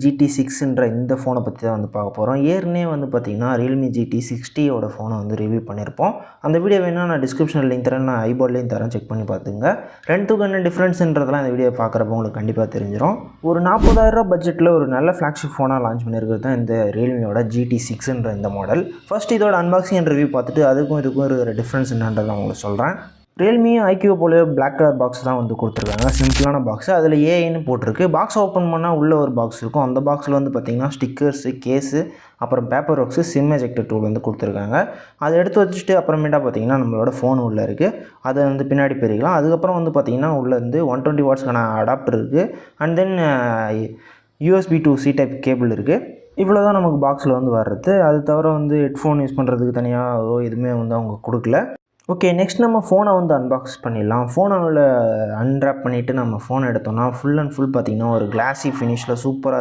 GT6ன்ற இந்த ஃபோனை பற்றி தான் வந்து பார்க்க போகிறோம். ஏற்கனவே வந்து பார்த்திங்கன்னா Realme GT60யோட ஃபோனை வந்து ரிவ்யூ பண்ணியிருப்போம். அந்த வீடியோ வேணால் நான் டிஸ்கிரிப்ஷனில் லிங்க் தரேன், நான் ஐபாட்லேயும் தரேன், செக் பண்ணி பார்த்துங்க. ரெண்டுக்கும் என்ன டிஃப்ரென்ஸுன்றதெல்லாம் இந்த வீடியோ பார்க்குறப்ப உங்களுக்கு கண்டிப்பாக தெரிஞ்சிடும். ஒரு 40,000 பட்ஜெட்டில் ஒரு நல்ல ஃப்ளாக்ஷிப் ஃபோனாக லான்ச் பண்ணியிருக்கிறது தான் இந்த Realmeயோட GT6ன்ற இந்த மாடல். ஃபர்ஸ்ட் இதோட அன்பாக்சிங் அண்ட் ரிவ்யூ பார்த்துட்டு அதுக்கும் இதுக்கும் இருக்கிற டிஃப்ரென்ஸ் என்னன்றதை உங்களுக்கு சொல்கிறேன். Realmeயும் IQ போல பிளாக் கலர் பாக்ஸ் தான் வந்து கொடுத்துருக்காங்க. சிம்பிளான பாக்ஸ். அதில் ஏஐன்னு போட்டிருக்கு. பாக்ஸ் ஓப்பன் பண்ணால் உள்ளே ஒரு பாக்ஸ் இருக்கும். அந்த பாக்ஸில் வந்து பார்த்திங்கன்னா ஸ்டிக்கர்ஸு, கேஸு, அப்புறம் paper works, sim ejector tool வந்து கொடுத்துருக்காங்க. அதை எடுத்து வச்சுட்டு அப்புறமேட்டா பார்த்திங்கன்னா நம்மளோட ஃபோன் உள்ளே இருக்குது. அதை வந்து பின்னாடி பெருக்கலாம். அதுக்கப்புறம் வந்து பார்த்திங்கன்னா உள்ளே வந்து 120 வாட்ஸ்க்கான அடாப்டர் இருக்குது. And then USB to C type cable இருக்குது. இவ்வளோ தான் நமக்கு பாக்ஸில் வந்து வர்றது. அது தவிர வந்து ஹெட்ஃபோன் யூஸ் பண்ணுறதுக்கு தனியாக எதுவுமே வந்து அவங்க கொடுக்கல. ஓகே, நெக்ஸ்ட் நம்ம ஃபோனை வந்து அன்பாக்ஸ் பண்ணிடலாம். ஃபோனில் அன்ராப் பண்ணிவிட்டு நம்ம ஃபோன் எடுத்தோம்னா ஃபுல் அண்ட் ஃபுல் பார்த்திங்கன்னா ஒரு கிளாஸி ஃபினிஷில் சூப்பராக இருக்கும்.